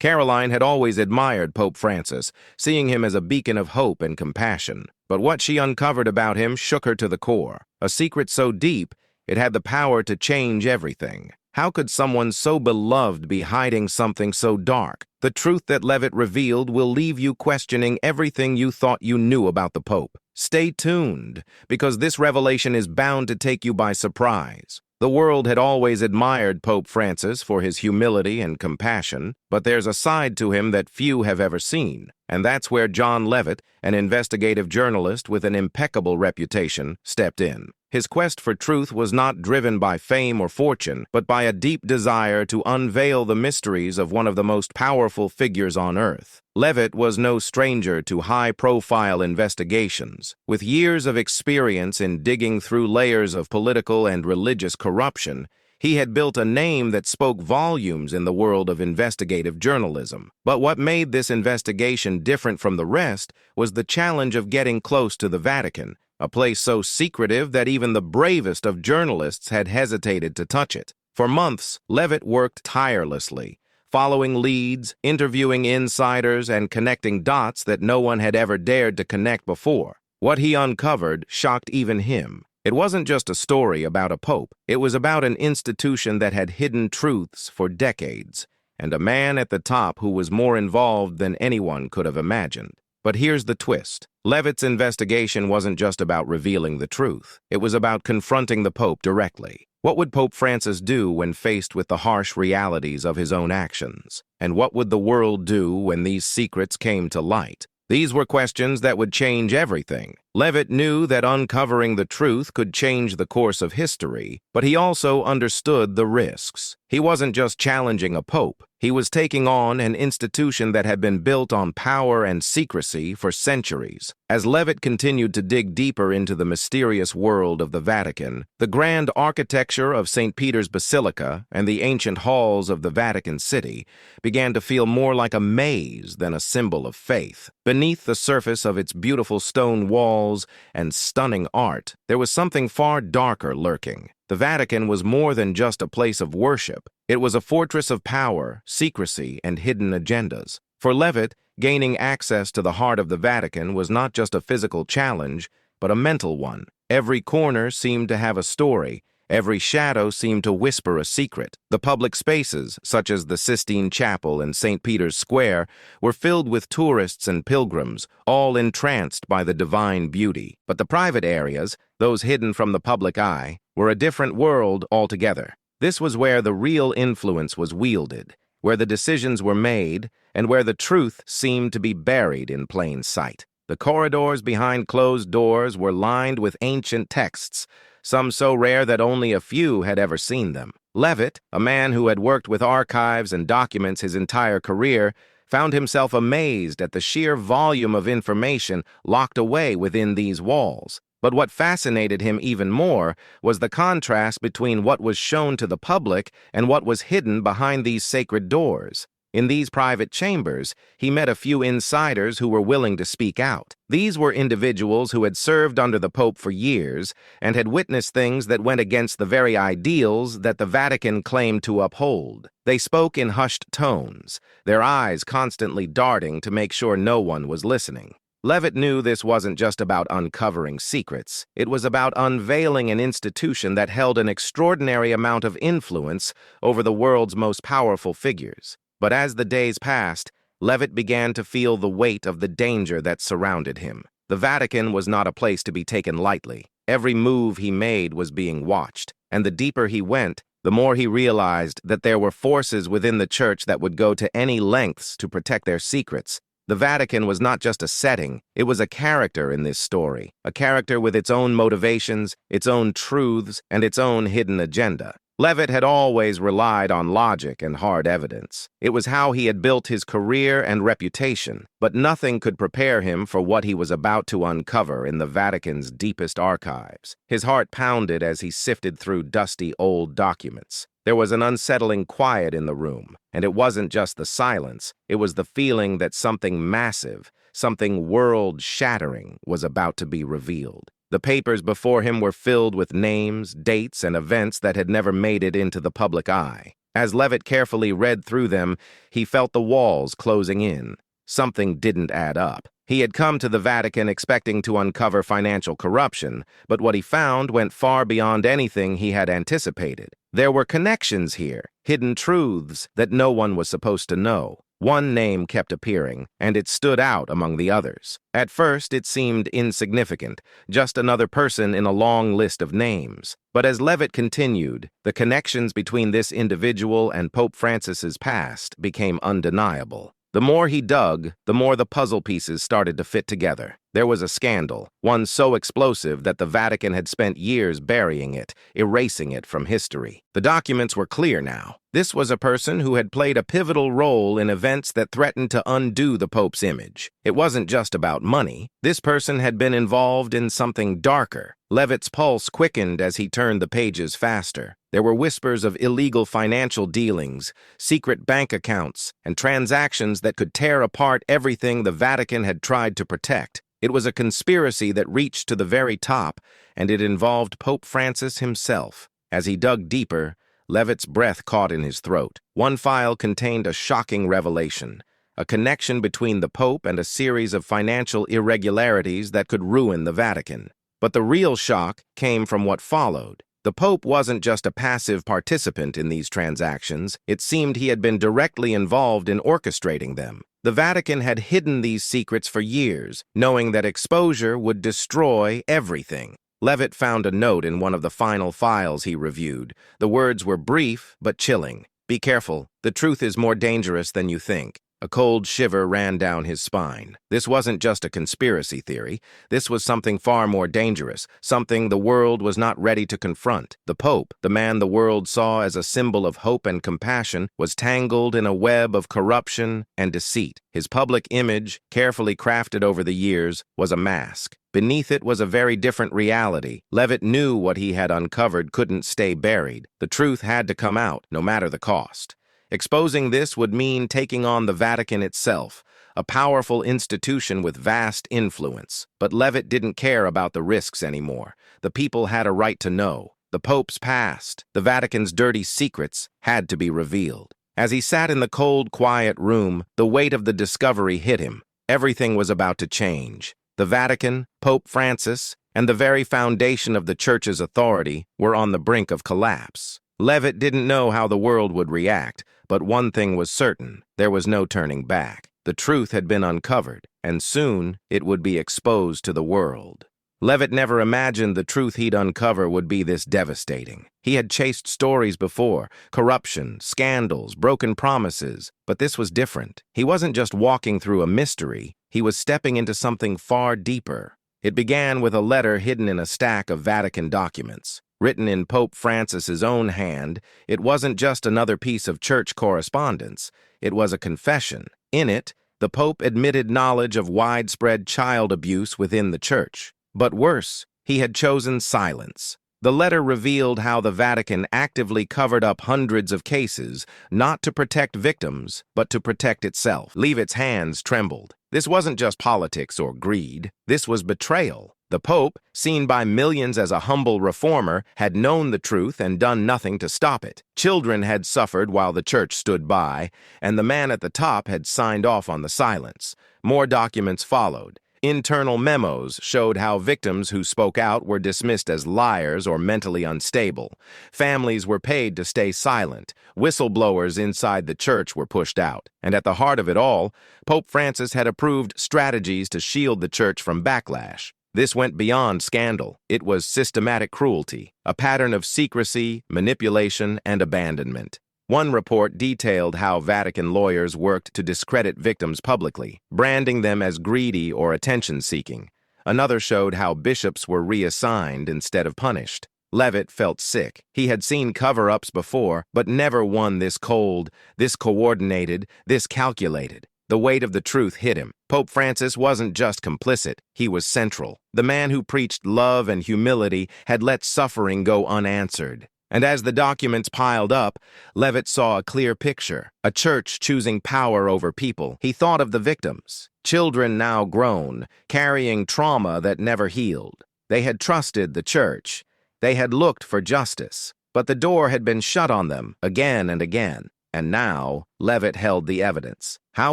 Caroline had always admired Pope Francis, seeing him as a beacon of hope and compassion. But what she uncovered about him shook her to the core. A secret so deep, it had the power to change everything. How could someone so beloved be hiding something so dark? The truth that Leavitt revealed will leave you questioning everything you thought you knew about the Pope. Stay tuned, because this revelation is bound to take you by surprise. The world had always admired Pope Francis for his humility and compassion, but there's a side to him that few have ever seen, and that's where John Leavitt, an investigative journalist with an impeccable reputation, stepped in. His quest for truth was not driven by fame or fortune, but by a deep desire to unveil the mysteries of one of the most powerful figures on earth. Leavitt was no stranger to high-profile investigations. With years of experience in digging through layers of political and religious corruption, he had built a name that spoke volumes in the world of investigative journalism. But what made this investigation different from the rest was the challenge of getting close to the Vatican, a place so secretive that even the bravest of journalists had hesitated to touch it. For months, Leavitt worked tirelessly, following leads, interviewing insiders, and connecting dots that no one had ever dared to connect before. What he uncovered shocked even him. It wasn't just a story about a pope. It was about an institution that had hidden truths for decades, and a man at the top who was more involved than anyone could have imagined. But here's the twist. Leavitt's investigation wasn't just about revealing the truth. It was about confronting the Pope directly. What would Pope Francis do when faced with the harsh realities of his own actions? And what would the world do when these secrets came to light? These were questions that would change everything. Leavitt knew that uncovering the truth could change the course of history, but he also understood the risks. He wasn't just challenging a pope. He was taking on an institution that had been built on power and secrecy for centuries. As Leavitt continued to dig deeper into the mysterious world of the Vatican, the grand architecture of St. Peter's Basilica and the ancient halls of the Vatican City began to feel more like a maze than a symbol of faith. Beneath the surface of its beautiful stone walls and stunning art, there was something far darker lurking. The Vatican was more than just a place of worship. It was a fortress of power, secrecy, and hidden agendas. For Leavitt, gaining access to the heart of the Vatican was not just a physical challenge, but a mental one. Every corner seemed to have a story. Every shadow seemed to whisper a secret. The public spaces, such as the Sistine Chapel and St. Peter's Square, were filled with tourists and pilgrims, all entranced by the divine beauty. But the private areas, those hidden from the public eye, were a different world altogether. This was where the real influence was wielded, where the decisions were made, and where the truth seemed to be buried in plain sight. The corridors behind closed doors were lined with ancient texts, some so rare that only a few had ever seen them. Leavitt, a man who had worked with archives and documents his entire career, found himself amazed at the sheer volume of information locked away within these walls. But what fascinated him even more was the contrast between what was shown to the public and what was hidden behind these sacred doors. In these private chambers, he met a few insiders who were willing to speak out. These were individuals who had served under the Pope for years and had witnessed things that went against the very ideals that the Vatican claimed to uphold. They spoke in hushed tones, their eyes constantly darting to make sure no one was listening. Leavitt knew this wasn't just about uncovering secrets. It was about unveiling an institution that held an extraordinary amount of influence over the world's most powerful figures. But as the days passed, Leavitt began to feel the weight of the danger that surrounded him. The Vatican was not a place to be taken lightly. Every move he made was being watched, and the deeper he went, the more he realized that there were forces within the church that would go to any lengths to protect their secrets. The Vatican was not just a setting, it was a character in this story, a character with its own motivations, its own truths, and its own hidden agenda. Leavitt had always relied on logic and hard evidence. It was how he had built his career and reputation, but nothing could prepare him for what he was about to uncover in the Vatican's deepest archives. His heart pounded as he sifted through dusty old documents. There was an unsettling quiet in the room, and it wasn't just the silence, it was the feeling that something massive, something world-shattering was about to be revealed. The papers before him were filled with names, dates, and events that had never made it into the public eye. As Leavitt carefully read through them, he felt the walls closing in. Something didn't add up. He had come to the Vatican expecting to uncover financial corruption, but what he found went far beyond anything he had anticipated. There were connections here, hidden truths that no one was supposed to know. One name kept appearing, and it stood out among the others. At first, it seemed insignificant, just another person in a long list of names. But as Leavitt continued, the connections between this individual and Pope Francis's past became undeniable. The more he dug, the more the puzzle pieces started to fit together. There was a scandal, one so explosive that the Vatican had spent years burying it, erasing it from history. The documents were clear now. This was a person who had played a pivotal role in events that threatened to undo the Pope's image. It wasn't just about money. This person had been involved in something darker. Leavitt's pulse quickened as he turned the pages faster. There were whispers of illegal financial dealings, secret bank accounts, and transactions that could tear apart everything the Vatican had tried to protect. It was a conspiracy that reached to the very top, and it involved Pope Francis himself. As he dug deeper, Leavitt's breath caught in his throat. One file contained a shocking revelation, a connection between the Pope and a series of financial irregularities that could ruin the Vatican. But the real shock came from what followed. The Pope wasn't just a passive participant in these transactions. It seemed he had been directly involved in orchestrating them. The Vatican had hidden these secrets for years, knowing that exposure would destroy everything. Leavitt found a note in one of the final files he reviewed. The words were brief but chilling. "Be careful. The truth is more dangerous than you think." A cold shiver ran down his spine. This wasn't just a conspiracy theory. This was something far more dangerous, something the world was not ready to confront. The Pope, the man the world saw as a symbol of hope and compassion, was tangled in a web of corruption and deceit. His public image, carefully crafted over the years, was a mask. Beneath it was a very different reality. Leavitt knew what he had uncovered couldn't stay buried. The truth had to come out, no matter the cost. Exposing this would mean taking on the Vatican itself, a powerful institution with vast influence. But Leavitt didn't care about the risks anymore. The people had a right to know. The Pope's past, the Vatican's dirty secrets, had to be revealed. As he sat in the cold, quiet room, the weight of the discovery hit him. Everything was about to change. The Vatican, Pope Francis, and the very foundation of the Church's authority were on the brink of collapse. Leavitt didn't know how the world would react, but one thing was certain: there was no turning back. The truth had been uncovered, and soon it would be exposed to the world. Leavitt never imagined the truth he'd uncover would be this devastating. He had chased stories before, corruption, scandals, broken promises, but this was different. He wasn't just walking through a mystery, he was stepping into something far deeper. It began with a letter hidden in a stack of Vatican documents. Written in Pope Francis's own hand, it wasn't just another piece of church correspondence. It was a confession. In it, the Pope admitted knowledge of widespread child abuse within the church. But worse, he had chosen silence. The letter revealed how the Vatican actively covered up hundreds of cases, not to protect victims, but to protect itself. Leavitt's hands trembled. This wasn't just politics or greed. This was betrayal. The Pope, seen by millions as a humble reformer, had known the truth and done nothing to stop it. Children had suffered while the church stood by, and the man at the top had signed off on the silence. More documents followed. Internal memos showed how victims who spoke out were dismissed as liars or mentally unstable. Families were paid to stay silent. Whistleblowers inside the church were pushed out. And at the heart of it all, Pope Francis had approved strategies to shield the church from backlash. This went beyond scandal. It was systematic cruelty, a pattern of secrecy, manipulation, and abandonment. One report detailed how Vatican lawyers worked to discredit victims publicly, branding them as greedy or attention-seeking. Another showed how bishops were reassigned instead of punished. Leavitt felt sick. He had seen cover-ups before, but never one this cold, this coordinated, this calculated. The weight of the truth hit him. Pope Francis wasn't just complicit, he was central. The man who preached love and humility had let suffering go unanswered. And as the documents piled up, Leavitt saw a clear picture. A church choosing power over people. He thought of the victims. Children now grown, carrying trauma that never healed. They had trusted the church. They had looked for justice. But the door had been shut on them again and again. And now, Leavitt held the evidence. How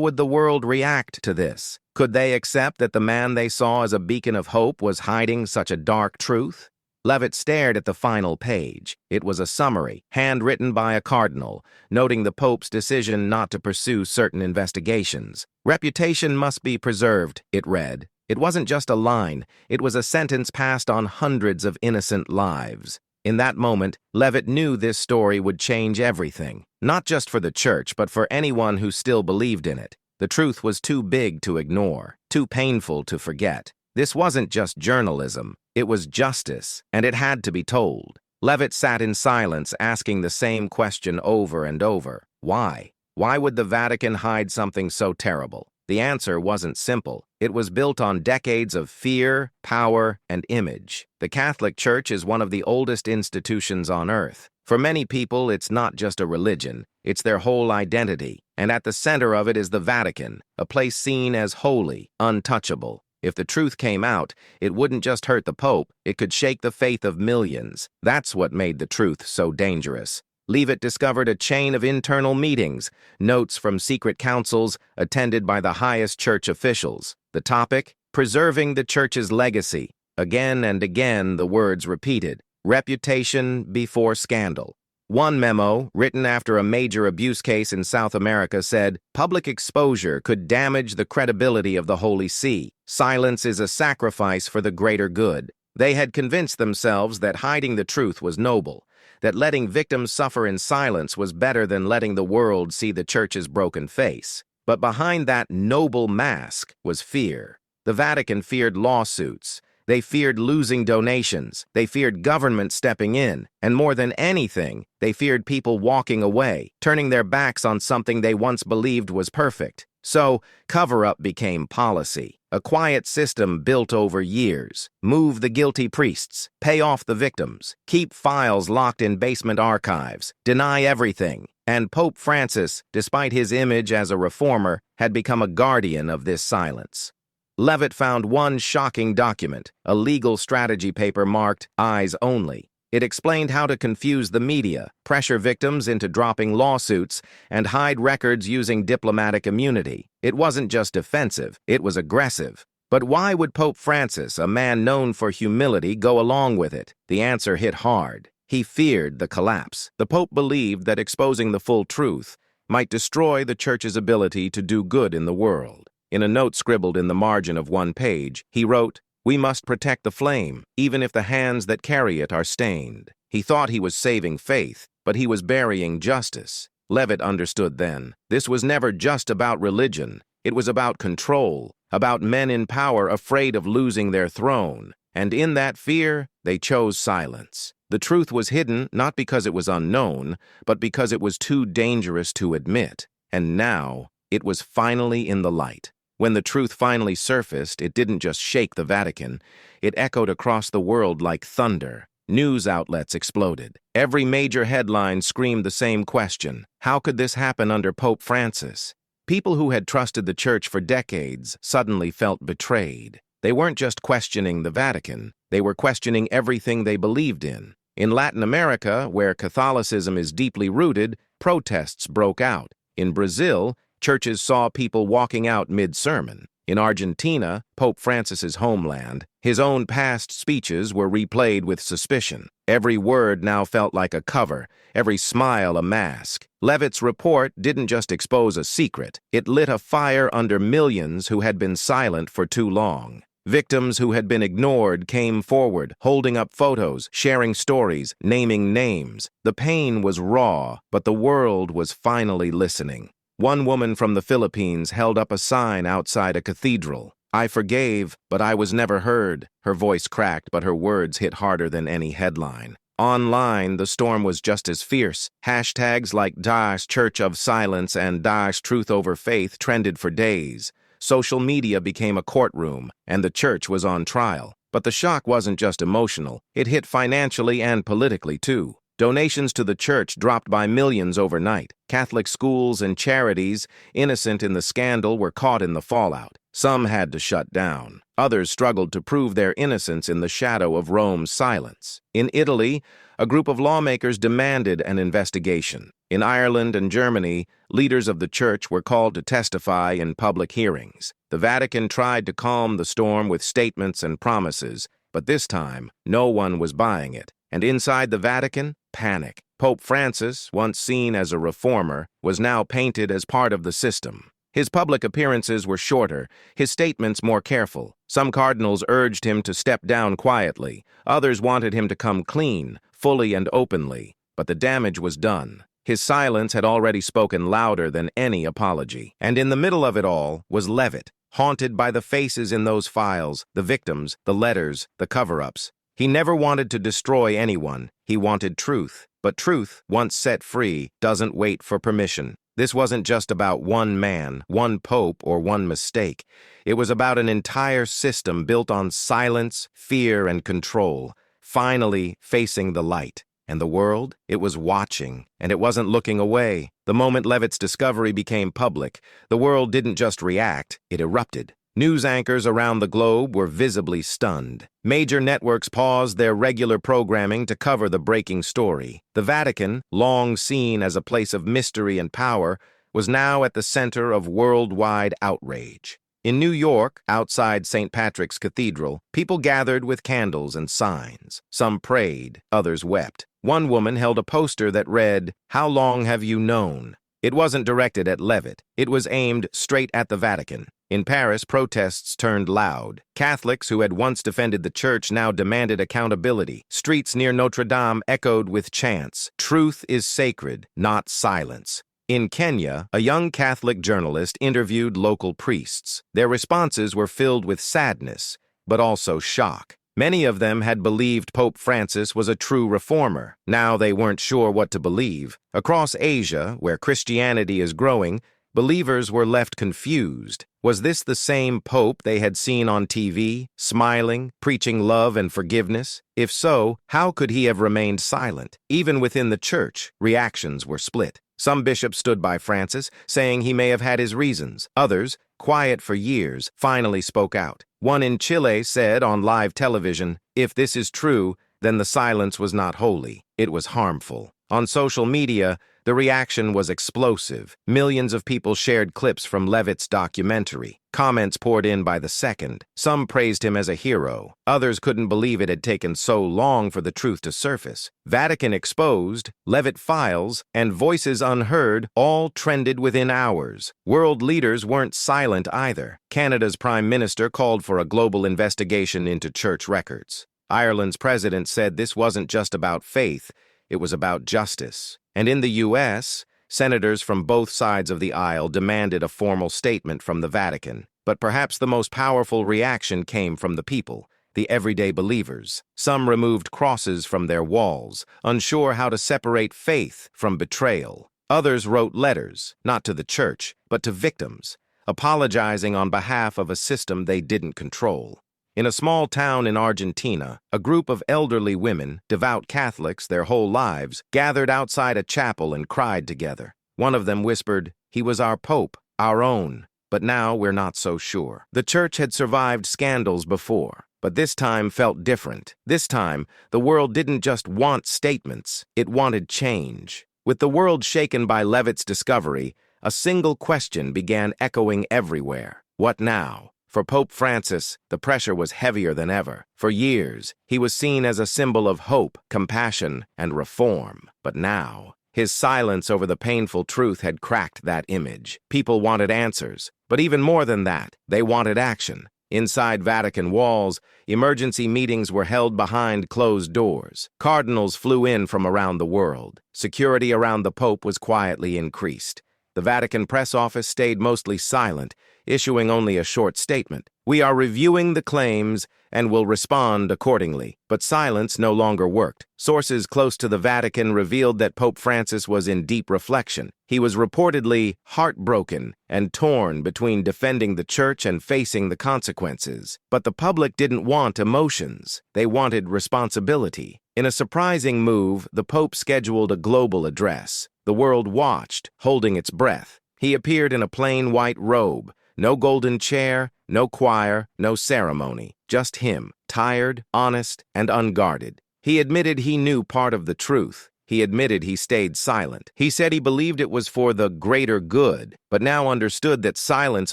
would the world react to this? Could they accept that the man they saw as a beacon of hope was hiding such a dark truth? Leavitt stared at the final page. It was a summary, handwritten by a cardinal, noting the Pope's decision not to pursue certain investigations. Reputation must be preserved, it read. It wasn't just a line, it was a sentence passed on hundreds of innocent lives. In that moment, Leavitt knew this story would change everything, not just for the church, but for anyone who still believed in it. The truth was too big to ignore, too painful to forget. This wasn't just journalism, it was justice, and it had to be told. Leavitt sat in silence, asking the same question over and over. Why? Why would the Vatican hide something so terrible? The answer wasn't simple. It was built on decades of fear, power, and image. The Catholic Church is one of the oldest institutions on earth. For many people, it's not just a religion, it's their whole identity. And at the center of it is the Vatican, a place seen as holy, untouchable. If the truth came out, it wouldn't just hurt the Pope, it could shake the faith of millions. That's what made the truth so dangerous. Leavitt discovered a chain of internal meetings, notes from secret councils attended by the highest church officials. The topic? Preserving the church's legacy. Again and again, the words repeated. Reputation before scandal. One memo, written after a major abuse case in South America, said, public exposure could damage the credibility of the Holy See. Silence is a sacrifice for the greater good. They had convinced themselves that hiding the truth was noble, that letting victims suffer in silence was better than letting the world see the church's broken face. But behind that noble mask was fear. The Vatican feared lawsuits. They feared losing donations. They feared government stepping in. And more than anything, they feared people walking away, turning their backs on something they once believed was perfect. So, cover-up became policy. A quiet system built over years. Move the guilty priests. Pay off the victims. Keep files locked in basement archives. Deny everything. And Pope Francis, despite his image as a reformer, had become a guardian of this silence. Leavitt found one shocking document, a legal strategy paper marked Eyes Only. It explained how to confuse the media, pressure victims into dropping lawsuits, and hide records using diplomatic immunity. It wasn't just defensive, it was aggressive. But why would Pope Francis, a man known for humility, go along with it? The answer hit hard. He feared the collapse. The Pope believed that exposing the full truth might destroy the Church's ability to do good in the world. In a note scribbled in the margin of one page, he wrote, "We must protect the flame, even if the hands that carry it are stained." He thought he was saving faith, but he was burying justice. Leavitt understood then. This was never just about religion. It was about control, about men in power afraid of losing their throne. And in that fear, they chose silence. The truth was hidden not because it was unknown, but because it was too dangerous to admit. And now, it was finally in the light. When the truth finally surfaced, it didn't just shake the Vatican. It echoed across the world like thunder. News outlets exploded. Every major headline screamed the same question. How could this happen under Pope Francis? People who had trusted the Church for decades suddenly felt betrayed. They weren't just questioning the Vatican. They were questioning everything they believed in. In Latin America, where Catholicism is deeply rooted, protests broke out. In Brazil, churches saw people walking out mid-sermon. In Argentina, Pope Francis's homeland, his own past speeches were replayed with suspicion. Every word now felt like a cover, every smile a mask. Leavitt's report didn't just expose a secret, it lit a fire under millions who had been silent for too long. Victims who had been ignored came forward, holding up photos, sharing stories, naming names. The pain was raw, but the world was finally listening. One woman from the Philippines held up a sign outside a cathedral. "I forgave, but I was never heard." Her voice cracked, but her words hit harder than any headline. Online, the storm was just as fierce. Hashtags like Daesh Church of Silence and Daesh Truth Over Faith trended for days. Social media became a courtroom, and the church was on trial. But the shock wasn't just emotional. It hit financially and politically, too. Donations to the church dropped by millions overnight. Catholic schools and charities, innocent in the scandal, were caught in the fallout. Some had to shut down. Others struggled to prove their innocence in the shadow of Rome's silence. In Italy, a group of lawmakers demanded an investigation. In Ireland and Germany, leaders of the church were called to testify in public hearings. The Vatican tried to calm the storm with statements and promises, but this time, no one was buying it. And inside the Vatican, panic. Pope Francis, once seen as a reformer, was now painted as part of the system. His public appearances were shorter, his statements more careful. Some cardinals urged him to step down quietly. Others wanted him to come clean, fully and openly. But the damage was done. His silence had already spoken louder than any apology. And in the middle of it all was Leavitt, haunted by the faces in those files, the victims, the letters, the cover-ups. He never wanted to destroy anyone. He wanted truth. But truth, once set free, doesn't wait for permission. This wasn't just about one man, one pope, or one mistake. It was about an entire system built on silence, fear, and control, finally facing the light. And the world? It was watching, and it wasn't looking away. The moment Leavitt's discovery became public, the world didn't just react, it erupted. News anchors around the globe were visibly stunned. Major networks paused their regular programming to cover the breaking story. The Vatican, long seen as a place of mystery and power, was now at the center of worldwide outrage. In New York, outside St. Patrick's Cathedral, people gathered with candles and signs. Some prayed, others wept. One woman held a poster that read, "How long have you known?" It wasn't directed at Leavitt. It was aimed straight at the Vatican. In Paris, protests turned loud. Catholics who had once defended the church now demanded accountability. Streets near Notre Dame echoed with chants, "Truth is sacred, not silence." In Kenya, a young Catholic journalist interviewed local priests. Their responses were filled with sadness, but also shock. Many of them had believed Pope Francis was a true reformer. Now they weren't sure what to believe. Across Asia, where Christianity is growing, believers were left confused. Was this the same pope they had seen on TV, smiling, preaching love and forgiveness? If so, how could he have remained silent? Even within the church, reactions were split. Some bishops stood by Francis, saying he may have had his reasons. Others, quiet for years, finally spoke out. One in Chile said on live television, "If this is true, then the silence was not holy. It was harmful." On social media, the reaction was explosive. Millions of people shared clips from Leavitt's documentary. Comments poured in by the second. Some praised him as a hero. Others couldn't believe it had taken so long for the truth to surface. Vatican exposed, Leavitt files, and voices unheard all trended within hours. World leaders weren't silent either. Canada's Prime Minister called for a global investigation into church records. Ireland's president said this wasn't just about faith, it was about justice. And in the U.S., senators from both sides of the aisle demanded a formal statement from the Vatican. But perhaps the most powerful reaction came from the people, the everyday believers. Some removed crosses from their walls, unsure how to separate faith from betrayal. Others wrote letters, not to the church, but to victims, apologizing on behalf of a system they didn't control. In a small town in Argentina, a group of elderly women, devout Catholics their whole lives, gathered outside a chapel and cried together. One of them whispered, "He was our pope, our own, but now we're not so sure." The church had survived scandals before, but this time felt different. This time, the world didn't just want statements, it wanted change. With the world shaken by Leavitt's discovery, a single question began echoing everywhere. What now? For Pope Francis, the pressure was heavier than ever. For years, he was seen as a symbol of hope, compassion, and reform. But now, his silence over the painful truth had cracked that image. People wanted answers, but even more than that, they wanted action. Inside Vatican walls, emergency meetings were held behind closed doors. Cardinals flew in from around the world. Security around the Pope was quietly increased. The Vatican press office stayed mostly silent, issuing only a short statement. "We are reviewing the claims and will respond accordingly." But silence no longer worked. Sources close to the Vatican revealed that Pope Francis was in deep reflection. He was reportedly heartbroken and torn between defending the church and facing the consequences. But the public didn't want emotions. They wanted responsibility. In a surprising move, the Pope scheduled a global address. The world watched, holding its breath. He appeared in a plain white robe, no golden chair, No choir, no ceremony, just him, tired, honest, and unguarded. He admitted he knew part of the truth. He admitted he stayed silent. He said he believed it was for the greater good, but now understood that silence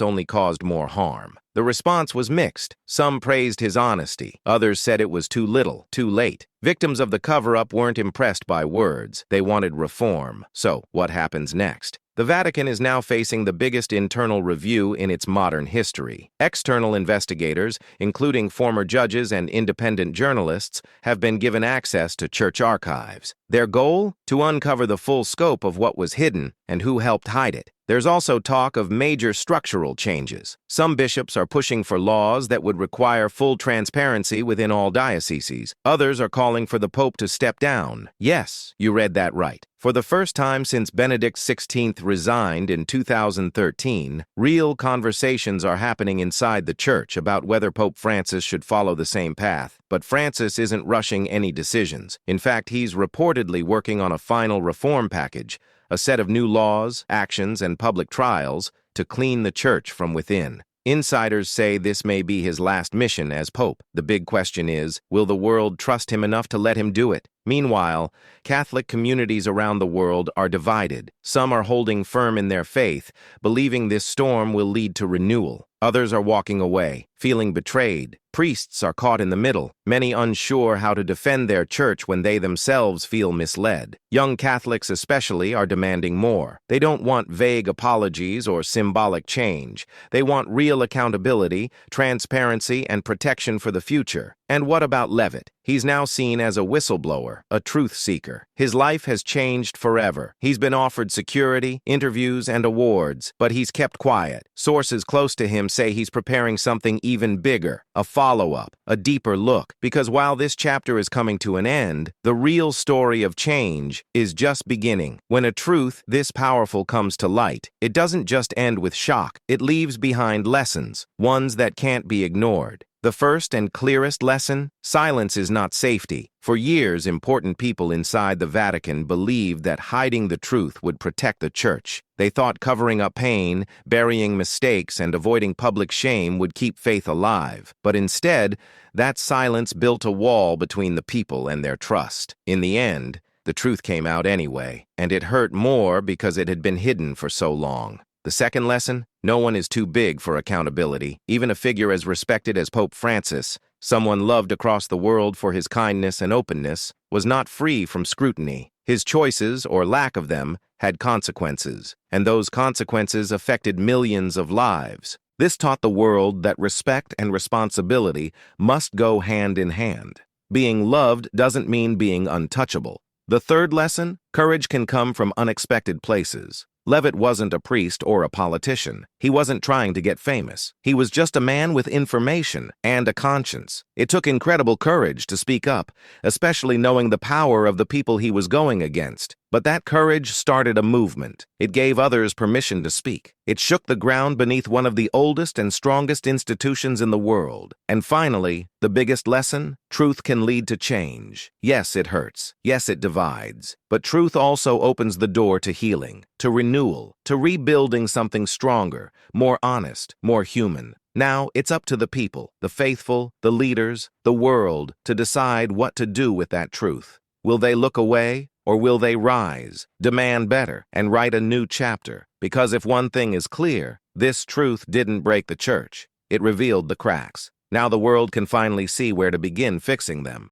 only caused more harm. The response was mixed. Some praised his honesty. Others said it was too little, too late. Victims of the cover-up weren't impressed by words. They wanted reform. So, what happens next? The Vatican is now facing the biggest internal review in its modern history. External investigators, including former judges and independent journalists, have been given access to church archives. Their goal? To uncover the full scope of what was hidden and who helped hide it. There's also talk of major structural changes. Some bishops are pushing for laws that would require full transparency within all dioceses. Others are calling for the Pope to step down. Yes, you read that right. For the first time since Benedict XVI resigned in 2013, real conversations are happening inside the Church about whether Pope Francis should follow the same path. But Francis isn't rushing any decisions. In fact, he's reportedly working on a final reform package, a set of new laws, actions, and public trials to clean the Church from within. Insiders say this may be his last mission as Pope. The big question is, will the world trust him enough to let him do it? Meanwhile, Catholic communities around the world are divided. Some are holding firm in their faith, believing this storm will lead to renewal. Others are walking away, feeling betrayed. Priests are caught in the middle, many unsure how to defend their church when they themselves feel misled. Young Catholics especially are demanding more. They don't want vague apologies or symbolic change. They want real accountability, transparency, and protection for the future. And what about Leavitt? He's now seen as a whistleblower, a truth seeker. His life has changed forever. He's been offered security, interviews, and awards, but he's kept quiet. Sources close to him say he's preparing something even bigger, a follow-up, a deeper look, because while this chapter is coming to an end, the real story of change is just beginning. When a truth this powerful comes to light, it doesn't just end with shock. It leaves behind lessons, ones that can't be ignored. The first and clearest lesson? Silence is not safety. For years, important people inside the Vatican believed that hiding the truth would protect the Church. They thought covering up pain, burying mistakes, and avoiding public shame would keep faith alive. But instead, that silence built a wall between the people and their trust. In the end, the truth came out anyway, and it hurt more because it had been hidden for so long. The second lesson? No one is too big for accountability. Even a figure as respected as Pope Francis, someone loved across the world for his kindness and openness, was not free from scrutiny. His choices, or lack of them, had consequences, and those consequences affected millions of lives. This taught the world that respect and responsibility must go hand in hand. Being loved doesn't mean being untouchable. The third lesson? Courage can come from unexpected places. Leavitt wasn't a priest or a politician. He wasn't trying to get famous. He was just a man with information and a conscience. It took incredible courage to speak up, especially knowing the power of the people he was going against. But that courage started a movement. It gave others permission to speak. It shook the ground beneath one of the oldest and strongest institutions in the world. And finally, the biggest lesson? Truth can lead to change. Yes, it hurts. Yes, it divides. But truth also opens the door to healing, to renewal, to rebuilding something stronger, more honest, more human. Now, it's up to the people, the faithful, the leaders, the world, to decide what to do with that truth. Will they look away? Or will they rise, demand better, and write a new chapter? Because if one thing is clear, this truth didn't break the Church. It revealed the cracks. Now the world can finally see where to begin fixing them.